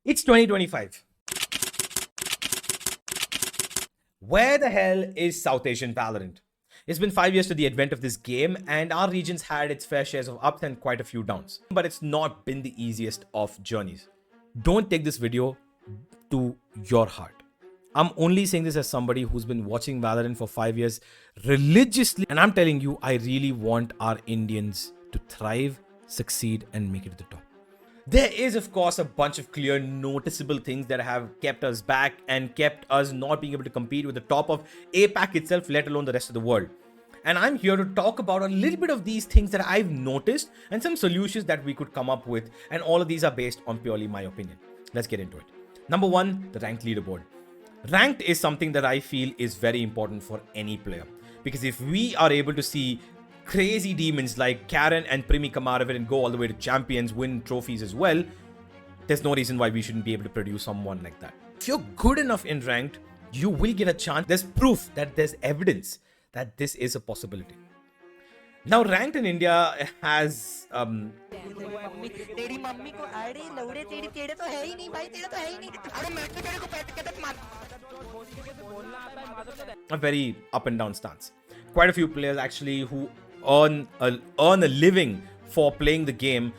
It's 2025. Where the hell is South Asian VALORANT? It's been 5 years to the advent of this game, and our region's had its fair shares of ups and quite a few downs. But it's not been the easiest of journeys. Don't take this video to your heart. I'm only saying this as somebody who's been watching Valorant for 5 years religiously, and I'm telling you, I really want our Indians to thrive, succeed, and make it to the top. There is, of course, a bunch of clear, noticeable things that have kept us back and kept us not being able to compete with the top of APAC itself, let alone the rest of the world. And I'm here to talk about a little bit of these things that I've noticed and some solutions that we could come up with. And all of these are based on purely my opinion. Let's get into it. Number one, the ranked leaderboard. Ranked is something that I feel is very important for any player. Because if we are able to see crazy demons like Karen and Primi Kamaravit and go all the way to champions, win trophies as well, there's no reason why we shouldn't be able to produce someone like that. If you're good enough in ranked, you will get a chance. There's proof that there's evidence that this is a possibility. Now, ranked in India has a very up and down stance. Quite a few players actually who earn a living for playing the game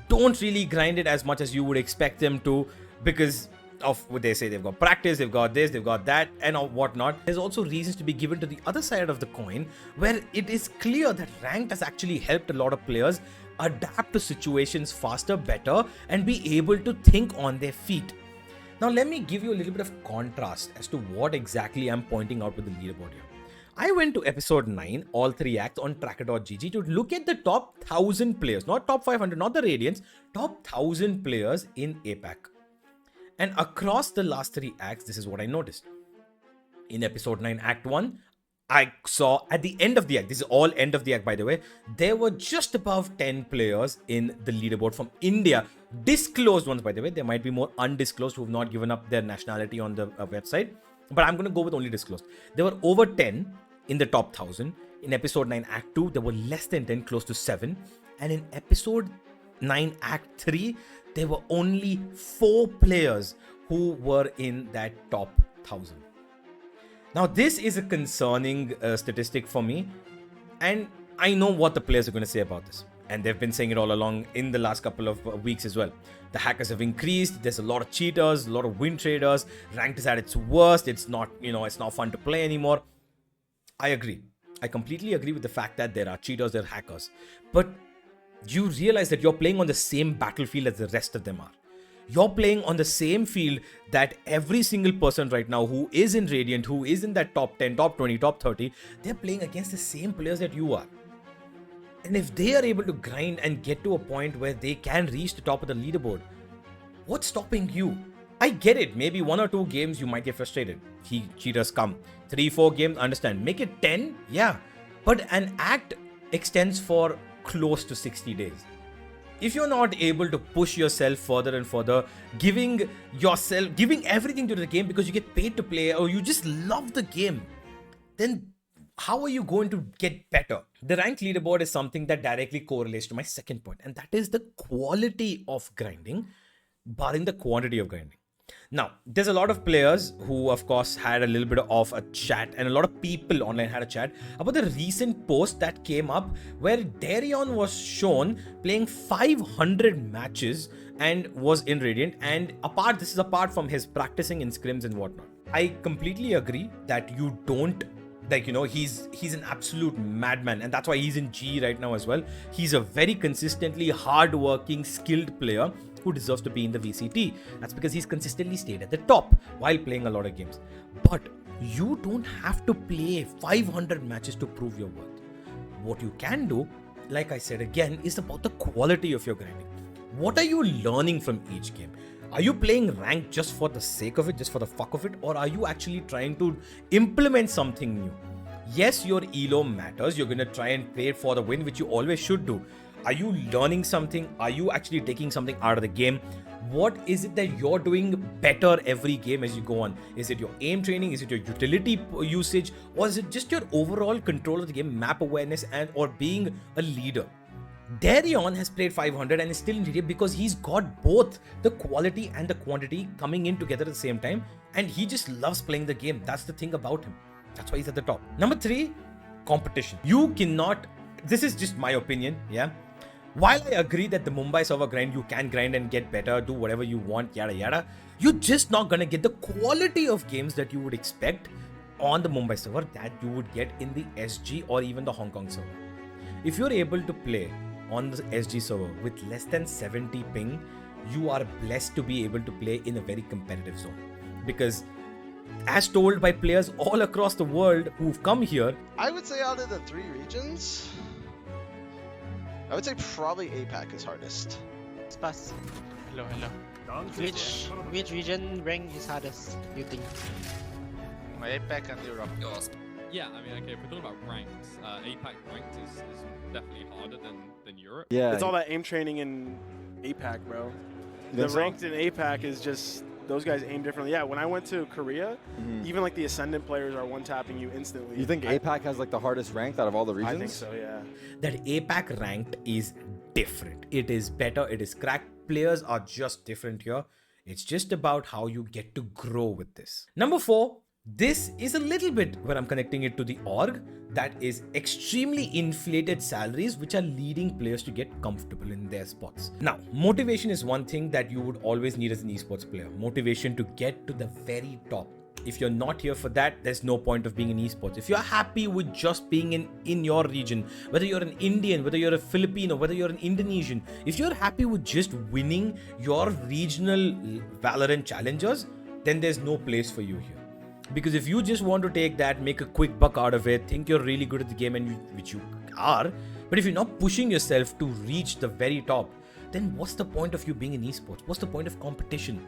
don't really grind it as much as you would expect them to, because of what they say. They've got practice, they've got this, they've got that, and whatnot. There's also reasons to be given to the other side of the coin, where it is clear that ranked has actually helped a lot of players adapt to situations faster, better, and be able to think on their feet. Now, let me give you a little bit of contrast as to what exactly I'm pointing out with the leaderboard here. I went to episode 9, all 3 acts on tracker.gg to look at the top 1000 players, not top 500, not the Radiants, top 1000 players in APAC. And across the last 3 acts, this is what I noticed. In episode 9, act 1, I saw at the end of the act, this is all end of the act by the way, there were just above 10 players in the leaderboard from India. Disclosed ones by the way, there might be more undisclosed who have not given up their nationality on the website. But I'm going to go with only disclosed. There were over 10 in the top 1000. In episode 9, act 2, there were less than 10, close to 7. And in episode 9, act 3, there were only 4 players who were in that top 1000. Now, this is a concerning statistic for me. And I know what the players are going to say about this. And they've been saying it all along in the last couple of weeks as well. The hackers have increased. There's a lot of cheaters, a lot of win traders. Ranked is at its worst. It's not, it's not fun to play anymore. I agree. I completely agree with the fact that there are cheaters, there are hackers. But you realize that you're playing on the same battlefield as the rest of them are. You're playing on the same field that every single person right now who is in Radiant, who is in that top 10, top 20, top 30, they're playing against the same players that you are. And if they are able to grind and get to a point where they can reach the top of the leaderboard, what's stopping you? I get it. Maybe 1 or 2 games you might get frustrated. Cheaters come. 3-4 games, understand. Make it 10, yeah. But an act extends for close to 60 days. If you're not able to push yourself further and further, giving everything to the game because you get paid to play or you just love the game, then how are you going to get better? The ranked leaderboard is something that directly correlates to my second point, and that is the quality of grinding, barring the quantity of grinding. Now, there's a lot of players who, of course, had a little bit of a chat, and a lot of people online had a chat about the recent post that came up where Darion was shown playing 500 matches and was in Radiant. And this is apart from his practicing in scrims and whatnot. I completely agree that you don't, he's an absolute madman, and that's why he's in G right now as well. He's a very consistently hardworking, skilled player who deserves to be in the VCT. That's because he's consistently stayed at the top while playing a lot of games. But you don't have to play 500 matches to prove your worth. What you can do, like I said again, is about the quality of your grinding. What are you learning from each game? Are you playing ranked just for the sake of it, just for the fuck of it? Or are you actually trying to implement something new? Yes, your elo matters. You're going to try and play for the win, which you always should do. Are you learning something? Are you actually taking something out of the game? What is it that you're doing better every game as you go on? Is it your aim training? Is it your utility usage? Or is it just your overall control of the game, map awareness, and or being a leader? Darion has played 500 and is still in GTA because he's got both the quality and the quantity coming in together at the same time, and he just loves playing the game. That's the thing about him. That's why he's at the top. Number 3, competition. You cannot, this is just my opinion, yeah. While I agree that the Mumbai server grind, you can grind and get better, do whatever you want, yada yada, you're just not gonna get the quality of games that you would expect on the Mumbai server that you would get in the SG or even the Hong Kong server. If you're able to play on the SG server with less than 70 ping, you are blessed to be able to play in a very competitive zone. Because as told by players all across the world who've come here, I would say out of the 3 regions, I would say probably APAC is hardest. Spas. Hello. Which region rank is hardest, you think? APAC and Europe. Yeah, I mean, okay, if we're talking about ranks, APAC ranked is definitely harder than Europe. Yeah. It's all that aim training in APAC, bro. The think so? ranked in APAC is just, those guys aim differently. Yeah, when I went to Korea, even like the Ascendant players are one-tapping you instantly. You think APAC has like the hardest ranked out of all the regions? I think so, yeah. that APAC ranked is different. It is better, it is cracked. Players are just different here. It's just about how you get to grow with this. Number 4, this is a little bit where I'm connecting it to the org that is extremely inflated salaries, which are leading players to get comfortable in their spots. Now, motivation is one thing that you would always need as an esports player. Motivation to get to the very top. If you're not here for that, there's no point of being in esports. If you're happy with just being in your region, whether you're an Indian, whether you're a Filipino, whether you're an Indonesian, if you're happy with just winning your regional Valorant challengers, then there's no place for you here. Because if you just want to take that, make a quick buck out of it, think you're really good at the game, and which you are, but if you're not pushing yourself to reach the very top, then what's the point of you being in esports? What's the point of competition?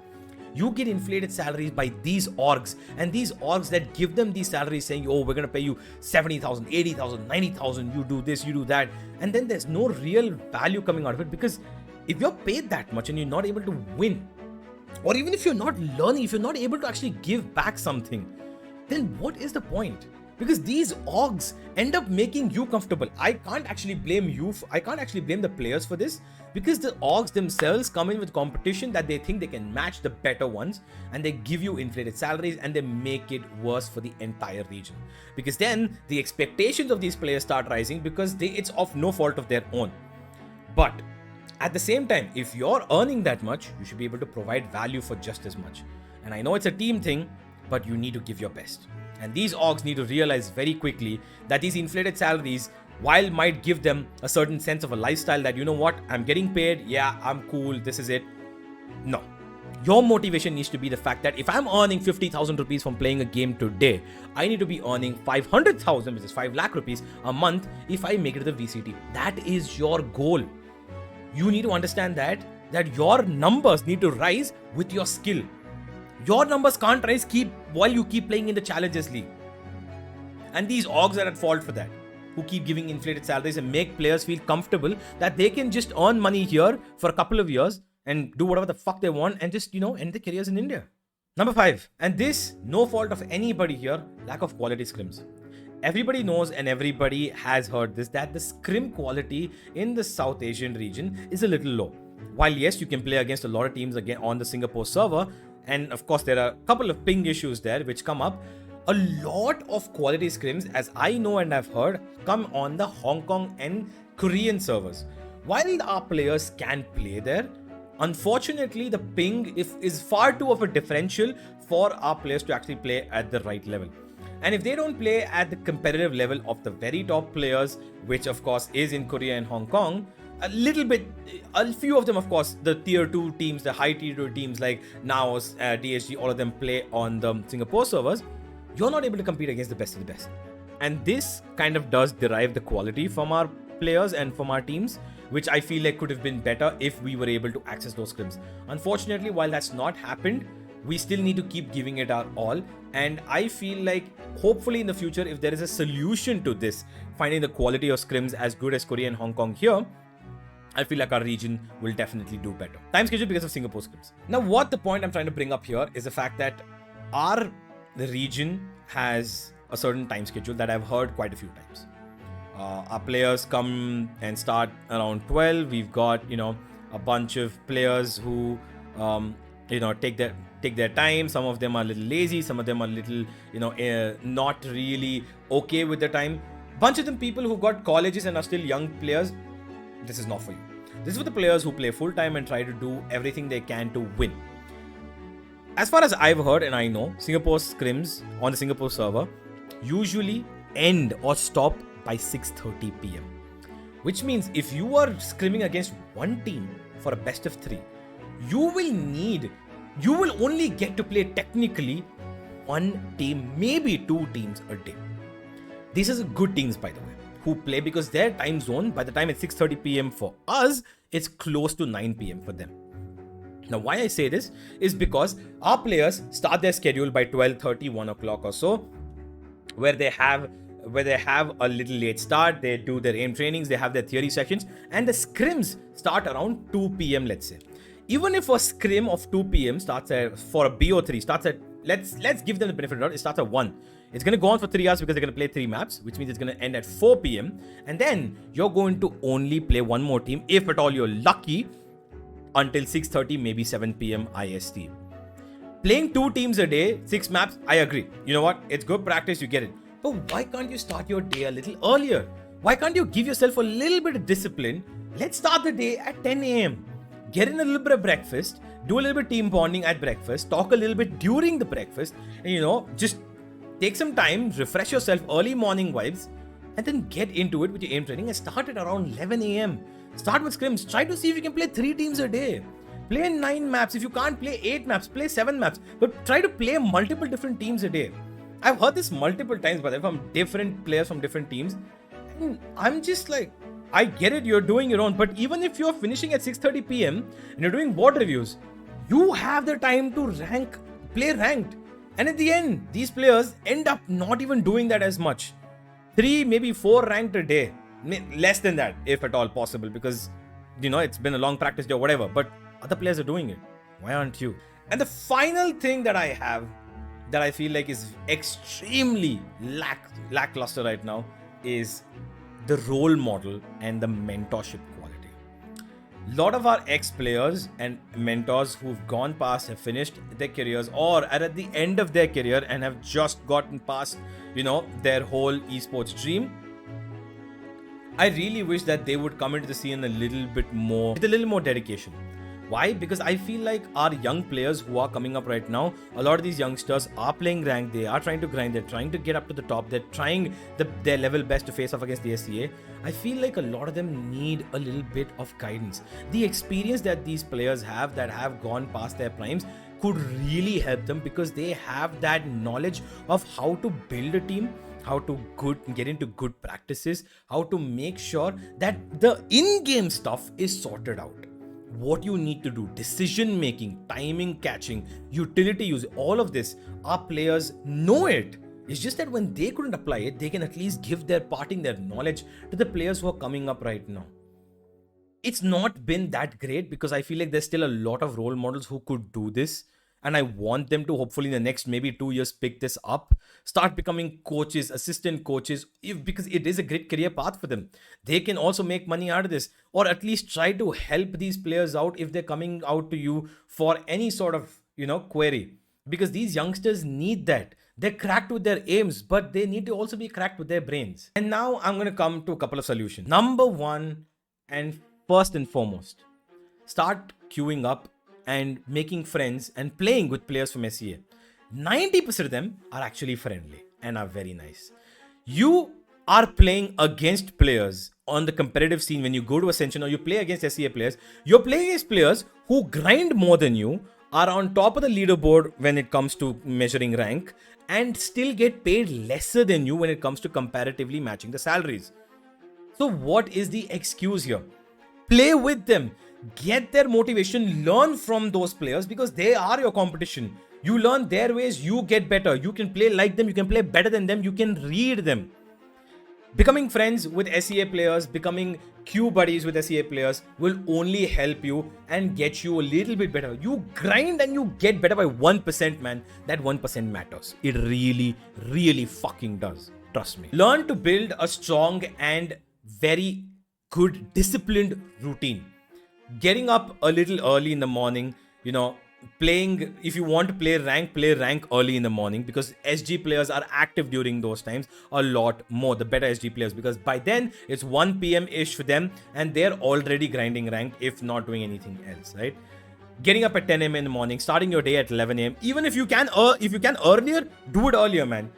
You get inflated salaries by these orgs, and these orgs that give them these salaries saying, oh, we're going to pay you 70,000, 80,000, 90,000, you do this, you do that. And then there's no real value coming out of it, because if you're paid that much and you're not able to win, or even if you're not learning, if you're not able to actually give back something, then what is the point? Because these orgs end up making you comfortable. I can't actually blame the players for this, because the orgs themselves come in with competition that they think they can match the better ones, and they give you inflated salaries and they make it worse for the entire region. Because then the expectations of these players start rising because it's of no fault of their own. But at the same time, if you're earning that much, you should be able to provide value for just as much. And I know it's a team thing, but you need to give your best. And these orgs need to realize very quickly that these inflated salaries, while might give them a certain sense of a lifestyle that, you know what, I'm getting paid, yeah, I'm cool, this is it. No. Your motivation needs to be the fact that if I'm earning 50,000 rupees from playing a game today, I need to be earning 500,000, which is 5 lakh rupees a month if I make it to the VCT. That is your goal. You need to understand that your numbers need to rise with your skill. Your numbers can't rise while you keep playing in the Challengers League. And these orgs are at fault for that, who keep giving inflated salaries and make players feel comfortable that they can just earn money here for a couple of years and do whatever the fuck they want and just, end their careers in India. Number 5, and this, no fault of anybody here, lack of quality scrims. Everybody knows and everybody has heard this, that the scrim quality in the South Asian region is a little low. While yes, you can play against a lot of teams again on the Singapore server, and of course there are a couple of ping issues there which come up, a lot of quality scrims, as I know and I've heard, come on the Hong Kong and Korean servers. While our players can play there, unfortunately the ping is far too of a differential for our players to actually play at the right level. And if they don't play at the competitive level of the very top players, which of course is in Korea and Hong Kong, a few of them, of course, the tier 2 teams, the high tier 2 teams like Naos, DSG, all of them play on the Singapore servers, you're not able to compete against the best of the best. And this kind of does derive the quality from our players and from our teams, which I feel like could have been better if we were able to access those scrims. Unfortunately, while that's not happened, we still need to keep giving it our all. And I feel like hopefully in the future, if there is a solution to this, finding the quality of scrims as good as Korea and Hong Kong here, I feel like our region will definitely do better. Time schedule because of Singapore scrims. Now, what the point I'm trying to bring up here is the fact that the region has a certain time schedule that I've heard quite a few times. Our players come and start around 12. We've got, a bunch of players who, take their time. Some of them are a little lazy. Some of them are a little, not really okay with the time. Bunch of them people who got colleges and are still young players. This is not for you. This is for the players who play full time and try to do everything they can to win. As far as I've heard and I know, Singapore's scrims on the Singapore server usually end or stop by 6:30 p.m. Which means if you are scrimming against one team for a best of 3, you will only get to play technically one team, maybe 2 teams a day. These are good teams, by the way, who play because their time zone, by the time it's 6:30 p.m. for us, it's close to 9 p.m. for them. Now, why I say this is because our players start their schedule by 12:30, 1 o'clock or so, where they have a little late start. They do their aim trainings, they have their theory sections, and the scrims start around 2 p.m. let's say. Even if a scrim of 2 p.m. starts for a BO3 starts at, let's give them the benefit of the doubt, it starts at 1. It's going to go on for 3 hours because they're going to play 3 maps, which means it's going to end at 4 p.m. And then you're going to only play one more team, if at all you're lucky, until 6:30, maybe 7 p.m. IST. Playing 2 teams a day, 6 maps, I agree. You know what? It's good practice, you get it. But why can't you start your day a little earlier? Why can't you give yourself a little bit of discipline? Let's start the day at 10 a.m. Get in a little bit of breakfast, do a little bit of team bonding at breakfast, talk a little bit during the breakfast, and just take some time, refresh yourself, early morning vibes, and then get into it with your aim training and start it around 11 a.m. Start with scrims. Try to see if you can play 3 teams a day. Play 9 maps. If you can't play 8 maps, play 7 maps. But try to play multiple different teams a day. I've heard this multiple times, but from different players from different teams. And I'm just like, I get it, you're doing your own. But even if you're finishing at 6:30 p.m. and you're doing board reviews, you have the time to play ranked. And at the end, these players end up not even doing that as much. 3, maybe 4 ranked a day. Less than that, if at all possible, because, it's been a long practice day or whatever. But other players are doing it. Why aren't you? And the final thing that I have that I feel like is extremely lackluster right now is the role model and the mentorship quality. A lot of our ex-players and mentors who've gone past have finished their careers or are at the end of their career and have just gotten past, their whole esports dream. I really wish that they would come into the scene with a little more dedication. Why? Because I feel like our young players who are coming up right now, a lot of these youngsters are playing ranked, they are trying to grind, they're trying to get up to the top, they're trying their level best to face off against the SEA. I feel like a lot of them need a little bit of guidance. The experience that these players have that have gone past their primes could really help them because they have that knowledge of how to build a team, how to get into good practices, how to make sure that the in-game stuff is sorted out. What you need to do, decision making, timing catching, utility use, all of this, our players know it. It's just that when they couldn't apply it, they can at least give their knowledge to the players who are coming up right now. It's not been that great because I feel like there's still a lot of role models who could do this. And I want them to hopefully in the next maybe 2 years pick this up, start becoming coaches, assistant coaches, because it is a great career path for them. They can also make money out of this, or at least try to help these players out if they're coming out to you for any sort of, query. Because these youngsters need that. They're cracked with their aims, but they need to also be cracked with their brains. And now I'm going to come to a couple of solutions. Number 1, and first and foremost, start queuing up and making friends and playing with players from SEA. 90% of them are actually friendly and are very nice. You are playing against players on the competitive scene when you go to Ascension or you play against SEA players. You're playing against players who grind more than you, are on top of the leaderboard when it comes to measuring rank, and still get paid lesser than you when it comes to comparatively matching the salaries. So what is the excuse here? Play with them. Get their motivation, learn from those players because they are your competition. You learn their ways, you get better. You can play like them, you can play better than them, you can read them. Becoming friends with SEA players, becoming queue buddies with SEA players will only help you and get you a little bit better. You grind and you get better by 1%, man. That 1% matters. It really, really fucking does. Trust me. Learn to build a strong and very good disciplined routine. Getting up a little early in the morning, playing, if you want to play rank early in the morning, because SG players are active during those times a lot more, the better SG players, because by then it's 1 p.m. ish for them and they're already grinding ranked if not doing anything else, right? Getting up at 10 a.m. in the morning, starting your day at 11 a.m. Even if you can earlier, do it earlier, man.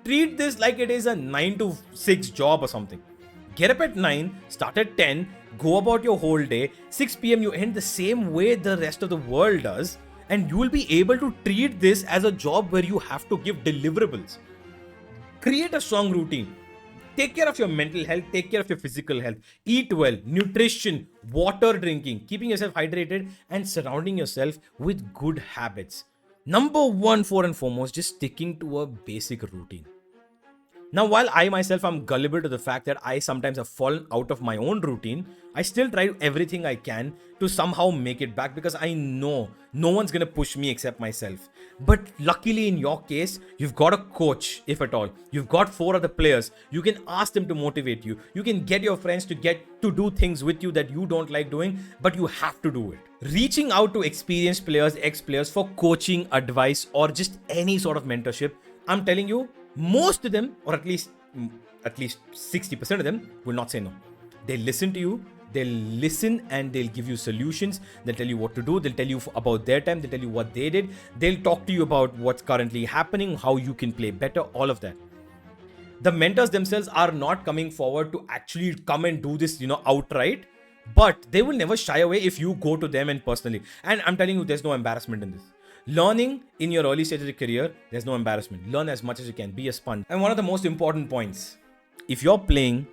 Treat this like it is a 9 to 6 job or something. Get up at 9, start at 10, go about your whole day. 6 p.m. you end the same way the rest of the world does, and you will be able to treat this as a job where you have to give deliverables. Create a strong routine. Take care of your mental health, take care of your physical health. Eat well, nutrition, water drinking, keeping yourself hydrated, and surrounding yourself with good habits. Number one, for and foremost, just sticking to a basic routine. Now, while I myself am gullible to the fact that I sometimes have fallen out of my own routine, I still try everything I can to somehow make it back, because I know no one's going to push me except myself. But luckily in your case, you've got a coach, if at all. You've got 4 other players. You can ask them to motivate you. You can get your friends to do things with you that you don't like doing, but you have to do it. Reaching out to experienced players, ex-players for coaching, advice, or just any sort of mentorship, I'm telling you, most of them, or at least 60% of them, will not say no. They listen to you, they'll listen and they'll give you solutions. They'll tell you what to do, they'll tell you about their time, they'll tell you what they did, they'll talk to you about what's currently happening, how you can play better, all of that. The mentors themselves are not coming forward to actually come and do this, outright, but they will never shy away if you go to them and personally. And I'm telling you, there's no embarrassment in this. Learning in your early stage of your career, there's no embarrassment. Learn as much as you can. Be a sponge. And one of the most important points, if you're playing,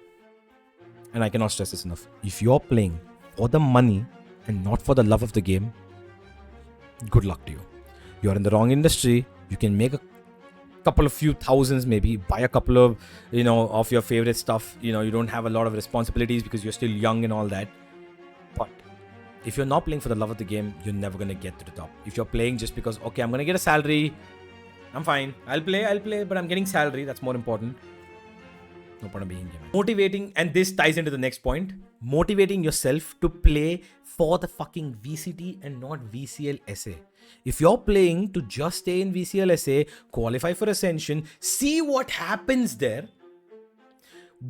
and I cannot stress this enough, if you're playing for the money and not for the love of the game, good luck to you. You're in the wrong industry. You can make a couple of few thousands, maybe buy a couple of, of your favorite stuff. You don't have a lot of responsibilities because you're still young and all that. But if you're not playing for the love of the game, you're never going to get to the top. If you're playing just because, okay, I'm going to get a salary, I'm fine. I'll play, but I'm getting salary. That's more important. No point of being here. Motivating, and this ties into the next point, motivating yourself to play for the fucking VCT and not VCL SA. If you're playing to just stay in VCL SA, qualify for Ascension, see what happens there,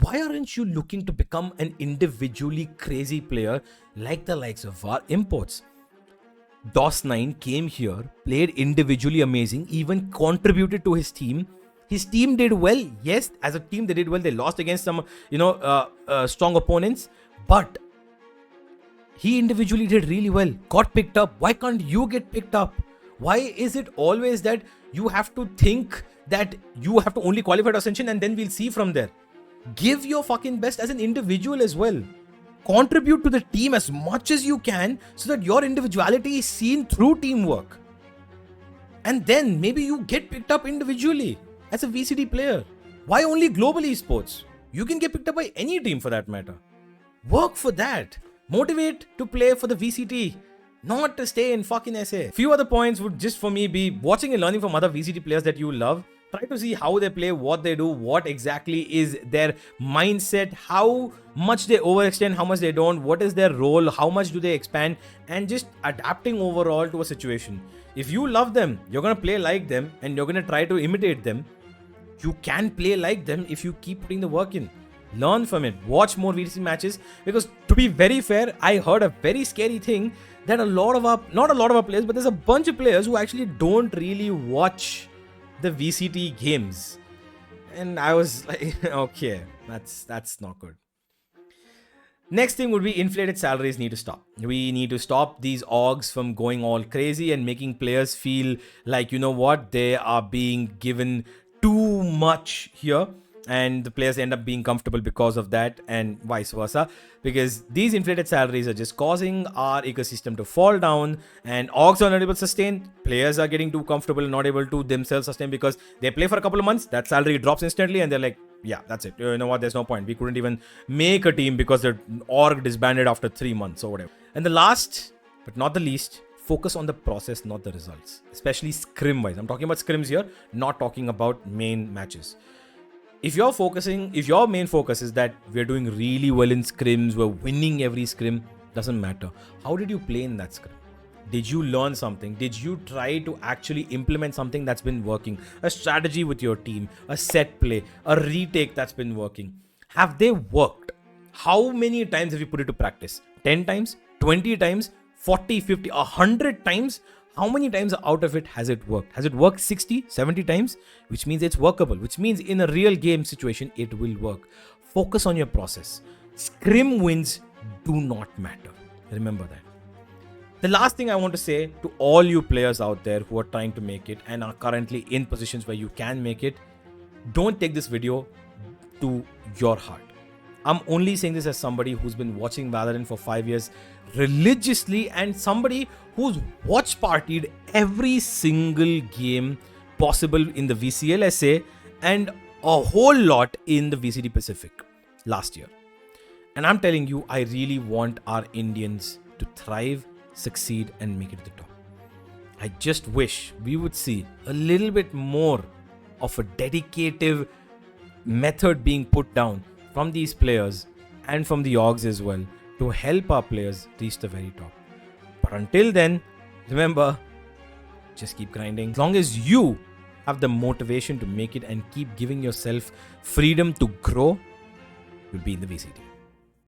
why aren't you looking to become an individually crazy player like the likes of our imports? DOS9 came here, played individually amazing, even contributed to his team. His team did well. Yes, as a team they did well. They lost against some, strong opponents, but he individually did really well. Got picked up. Why can't you get picked up? Why is it always that you have to think that you have to only qualify to Ascension and then we'll see from there? Give your fucking best as an individual as well. Contribute to the team as much as you can so that your individuality is seen through teamwork. And then maybe you get picked up individually as a VCT player. Why only global esports? You can get picked up by any team for that matter. Work for that. Motivate to play for the VCT, not to stay in fucking SA. Few other points would just for me be watching and learning from other VCT players that you love. Try to see how they play, what they do, what exactly is their mindset, how much they overextend, how much they don't, what is their role, how much do they expand, and just adapting overall to a situation. If you love them, you're going to play like them and you're going to try to imitate them. You can play like them if you keep putting the work in. Learn from it. Watch more VCT matches, because to be very fair, I heard a very scary thing that not a lot of our players, but there's a bunch of players who actually don't really watch the VCT games. And I was like, okay, that's not good. Next thing would be inflated salaries need to stop. We need to stop these orgs from going all crazy and making players feel like, they are being given too much here, and the players end up being comfortable because of that, and vice versa, because these inflated salaries are just causing our ecosystem to fall down, and orgs are not able to sustain. Players are getting too comfortable and not able to themselves sustain because they play for a couple of months, that salary drops instantly, and they're like, yeah, that's it. You know what? There's no point. We couldn't even make a team because the org disbanded after 3 months or whatever. And the last, but not the least, focus on the process, not the results, especially scrim wise. I'm talking about scrims here, not talking about main matches. if your main focus is that we're doing really well in scrims, we're winning every scrim, doesn't matter. How did you play in that scrim? Did you learn something? Did you try to actually implement something that's been working? A strategy with your team, a set play, a retake that's been working. Have they worked? How many times have you put it to practice? 10 times? 20 times? 40, 50, 100 times? How many times out of it has it worked? Has it worked 60, 70 times? Which means it's workable. Which means in a real game situation, it will work. Focus on your process. Scrim wins do not matter. Remember that. The last thing I want to say to all you players out there who are trying to make it and are currently in positions where you can make it, don't take this video to your heart. I'm only saying this as somebody who's been watching Valorant for 5 years religiously and somebody who's watch partied every single game possible in the VCLSA and a whole lot in the VCD Pacific last year. And I'm telling you, I really want our Indians to thrive, succeed, and make it to the top. I just wish we would see a little bit more of a dedicated method being put down from these players and from the orgs as well to help our players reach the very top. But until then, remember, just keep grinding. As long as you have the motivation to make it and keep giving yourself freedom to grow, you'll be in the VCT.